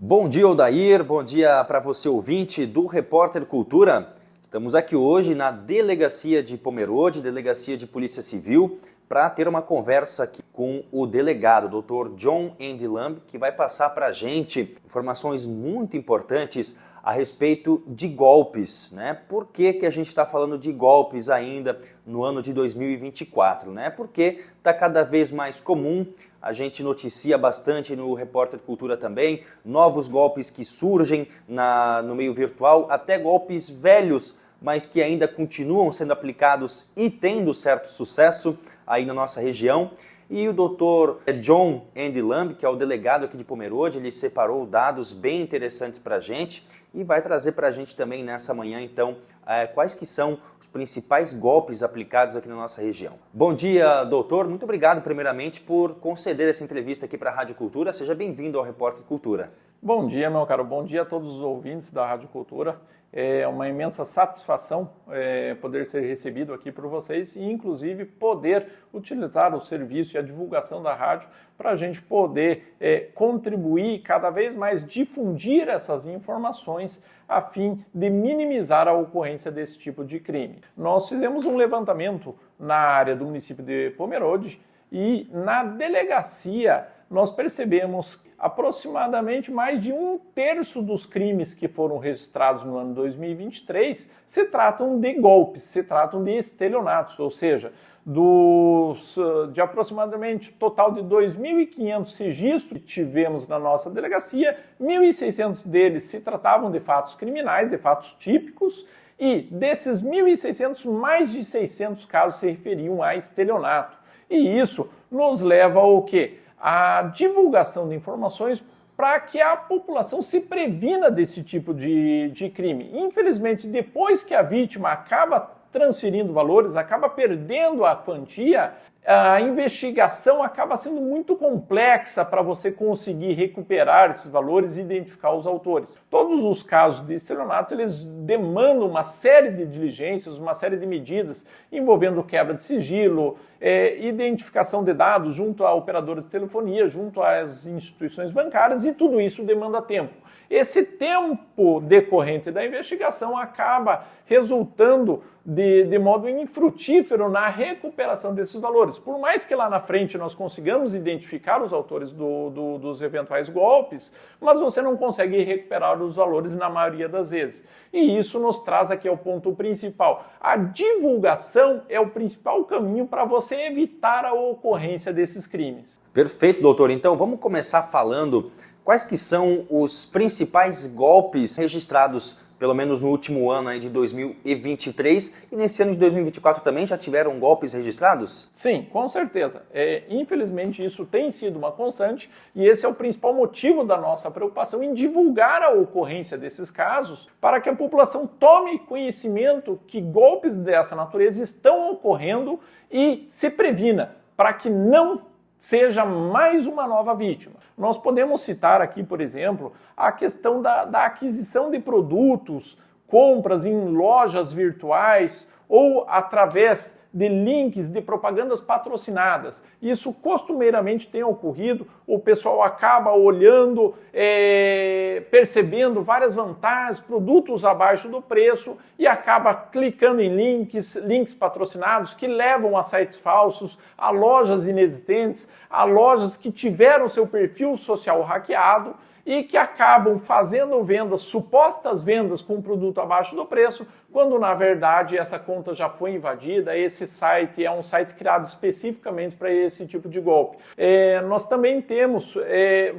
Bom dia, Odair, bom dia para você ouvinte do Repórter Cultura. Estamos aqui hoje na Delegacia de Pomerode, Delegacia de Polícia Civil, para ter uma conversa aqui com o delegado, Dr. John Andy Lamb, que vai passar para a gente informações muito importantes a respeito de golpes, né? Por que a gente está falando de golpes ainda no ano de 2024, né? Porque está cada vez mais comum, a gente noticia bastante no Repórter Cultura também, novos golpes que surgem no meio virtual, até golpes velhos, mas que ainda continuam sendo aplicados e tendo certo sucesso aí na nossa região. E o Dr. John Andy Lamb, que é o delegado aqui de Pomerode, ele separou dados bem interessantes para a gente e vai trazer para a gente também nessa manhã, então, quais que são os principais golpes aplicados aqui na nossa região. Bom dia, doutor. Muito obrigado, primeiramente, por conceder essa entrevista aqui para a Rádio Cultura. Seja bem-vindo ao Repórter Cultura. Bom dia, meu caro. Bom dia a todos os ouvintes da Rádio Cultura. É uma imensa satisfação poder ser recebido aqui por vocês e, inclusive, poder utilizar o serviço e a divulgação da rádio para a gente poder contribuir cada vez mais, difundir essas informações a fim de minimizar a ocorrência desse tipo de crime. Nós fizemos um levantamento na área do município de Pomerode e na delegacia nós percebemos aproximadamente mais de 1/3 dos crimes que foram registrados no ano 2023 se tratam de golpes, se tratam de estelionatos, ou seja, de aproximadamente total de 2.500 registros que tivemos na nossa delegacia, 1.600 deles se tratavam de fatos criminais, de fatos típicos, e desses 1.600, mais de 600 casos se referiam a estelionato. E isso nos leva ao quê? A divulgação de informações para que a população se previna desse tipo de crime. Infelizmente, depois que a vítima acaba transferindo valores, acaba perdendo a quantia, a investigação acaba sendo muito complexa para você conseguir recuperar esses valores e identificar os autores. Todos os casos de estelionato, eles demandam uma série de diligências, uma série de medidas envolvendo quebra de sigilo, identificação de dados junto a operadores de telefonia, junto às instituições bancárias, e tudo isso demanda tempo. Esse tempo decorrente da investigação acaba resultando de modo infrutífero na recuperação desses valores. Por mais que lá na frente nós consigamos identificar os autores dos eventuais golpes, mas você não consegue recuperar os valores na maioria das vezes. E isso nos traz aqui ao ponto principal. A divulgação é o principal caminho para você evitar a ocorrência desses crimes. Perfeito, doutor. Então vamos começar falando quais que são os principais golpes registrados, pelo menos no último ano aí de 2023, e nesse ano de 2024 também já tiveram golpes registrados? Sim, com certeza. Infelizmente isso tem sido uma constante e esse é o principal motivo da nossa preocupação em divulgar a ocorrência desses casos para que a população tome conhecimento que golpes dessa natureza estão ocorrendo e se previna para que não seja mais uma nova vítima. Nós podemos citar aqui, por exemplo, a questão da aquisição de produtos, compras em lojas virtuais ou através de links de propagandas patrocinadas. Isso costumeiramente tem ocorrido, o pessoal acaba olhando, percebendo várias vantagens, produtos abaixo do preço e acaba clicando em links patrocinados que levam a sites falsos, a lojas inexistentes, a lojas que tiveram seu perfil social hackeado e que acabam fazendo vendas, supostas vendas com produto abaixo do preço, quando na verdade essa conta já foi invadida. Esse site é um site criado especificamente para esse tipo de golpe. Nós também temos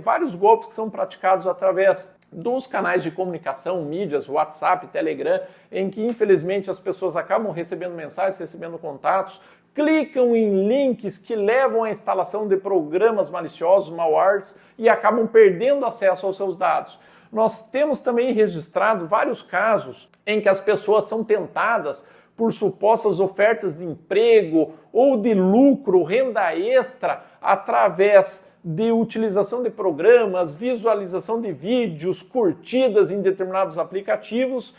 vários golpes que são praticados através dos canais de comunicação, mídias, WhatsApp, Telegram, em que infelizmente as pessoas acabam recebendo mensagens, recebendo contatos, clicam em links que levam à instalação de programas maliciosos, malwares, e acabam perdendo acesso aos seus dados. Nós temos também registrado vários casos em que as pessoas são tentadas por supostas ofertas de emprego ou de lucro, renda extra, através de utilização de programas, visualização de vídeos, curtidas em determinados aplicativos,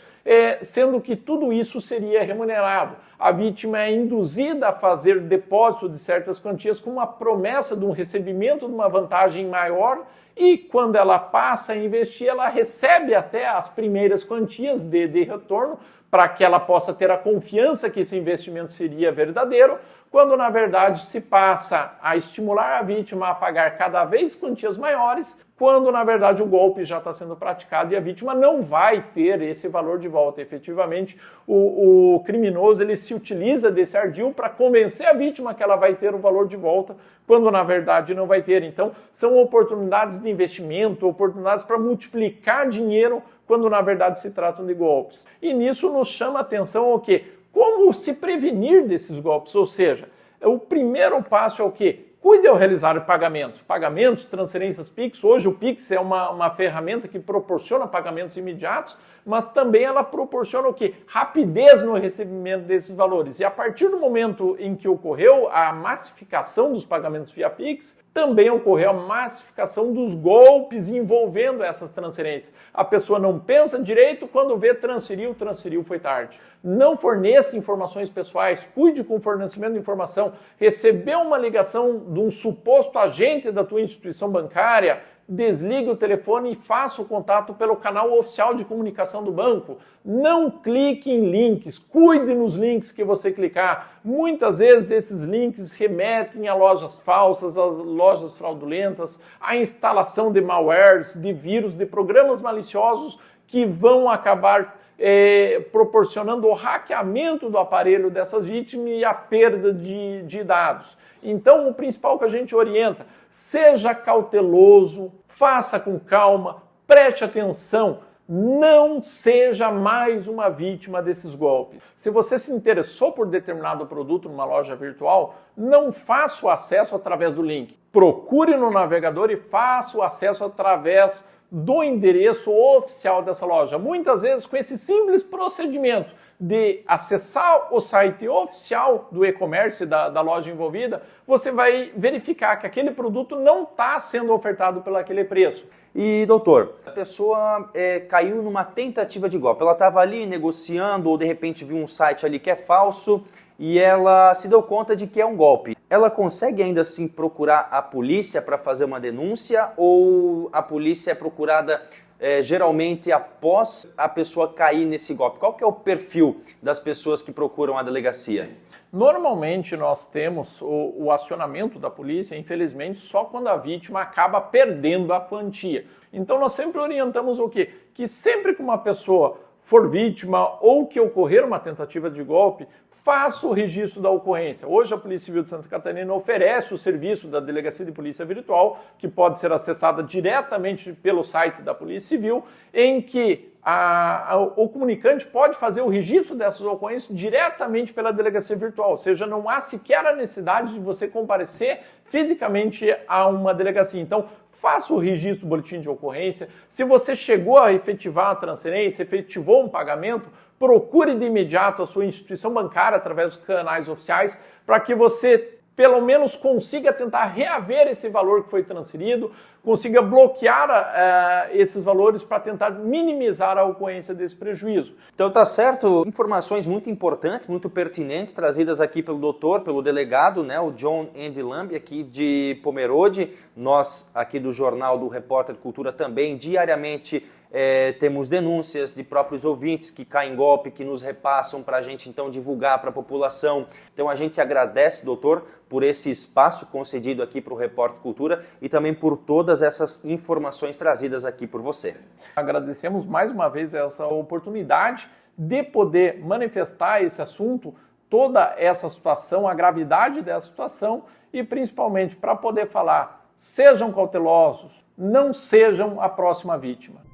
sendo que tudo isso seria remunerado. A vítima é induzida a fazer depósito de certas quantias com uma promessa de um recebimento de uma vantagem maior e quando ela passa a investir, ela recebe até as primeiras quantias de retorno para que ela possa ter a confiança que esse investimento seria verdadeiro, quando na verdade se passa a estimular a vítima a pagar cada vez quantias maiores, quando na verdade o golpe já está sendo praticado e a vítima não vai ter esse valor de volta. Efetivamente, o criminoso ele se utiliza desse ardil para convencer a vítima que ela vai ter o valor de volta, quando na verdade não vai ter. Então, são oportunidades de investimento, oportunidades para multiplicar dinheiro, quando na verdade se tratam de golpes. E nisso nos chama a atenção o quê? Como se prevenir desses golpes, ou seja, o primeiro passo é o quê? Cuide ao realizar pagamentos, transferências Pix. Hoje o Pix é uma ferramenta que proporciona pagamentos imediatos, mas também ela proporciona o quê? Rapidez no recebimento desses valores. E a partir do momento em que ocorreu a massificação dos pagamentos via Pix, também ocorreu a massificação dos golpes envolvendo essas transferências. A pessoa não pensa direito, quando vê transferiu foi tarde. Não forneça informações pessoais, cuide com o fornecimento de informação. Recebeu uma ligação de um suposto agente da tua instituição bancária, desligue o telefone e faça o contato pelo canal oficial de comunicação do banco. Não clique em links, cuide nos links que você clicar. Muitas vezes esses links remetem a lojas falsas, a lojas fraudulentas, a instalação de malwares, de vírus, de programas maliciosos que vão acabar proporcionando o hackeamento do aparelho dessas vítimas e a perda de dados. Então, o principal que a gente orienta, seja cauteloso, faça com calma, preste atenção, não seja mais uma vítima desses golpes. Se você se interessou por determinado produto numa loja virtual, não faça o acesso através do link. Procure no navegador e faça o acesso através do endereço oficial dessa loja. Muitas vezes, com esse simples procedimento de acessar o site oficial do e-commerce da loja envolvida, você vai verificar que aquele produto não está sendo ofertado pelo aquele preço. E, doutor, a pessoa caiu numa tentativa de golpe. Ela estava ali negociando ou de repente viu um site ali que é falso e ela se deu conta de que é um golpe. Ela consegue ainda assim procurar a polícia para fazer uma denúncia ou a polícia é procurada geralmente após a pessoa cair nesse golpe? Qual que é o perfil das pessoas que procuram a delegacia? Normalmente nós temos o acionamento da polícia, infelizmente, só quando a vítima acaba perdendo a quantia. Então nós sempre orientamos o quê? Que sempre que uma pessoa for vítima ou que ocorrer uma tentativa de golpe, faça o registro da ocorrência. Hoje a Polícia Civil de Santa Catarina oferece o serviço da Delegacia de Polícia Virtual, que pode ser acessada diretamente pelo site da Polícia Civil, em que o comunicante pode fazer o registro dessas ocorrências diretamente pela Delegacia Virtual, ou seja, não há sequer a necessidade de você comparecer fisicamente a uma delegacia. Então, faça o registro do boletim de ocorrência. Se você chegou a efetivar a transferência, efetivou um pagamento, procure de imediato a sua instituição bancária através dos canais oficiais para que você pelo menos consiga tentar reaver esse valor que foi transferido, consiga bloquear esses valores para tentar minimizar a ocorrência desse prejuízo. Então tá certo, informações muito importantes, muito pertinentes, trazidas aqui pelo doutor, pelo delegado, né, o John Andy Lamb, aqui de Pomerode. Nós aqui do Jornal do Repórter Cultura também diariamente temos denúncias de próprios ouvintes que caem em golpe, que nos repassam para a gente então divulgar para a população. Então a gente agradece, doutor, por esse espaço concedido aqui para o Repórter Cultura e também por todas essas informações trazidas aqui por você. Agradecemos mais uma vez essa oportunidade de poder manifestar esse assunto, toda essa situação, a gravidade dessa situação e principalmente para poder falar, sejam cautelosos, não sejam a próxima vítima.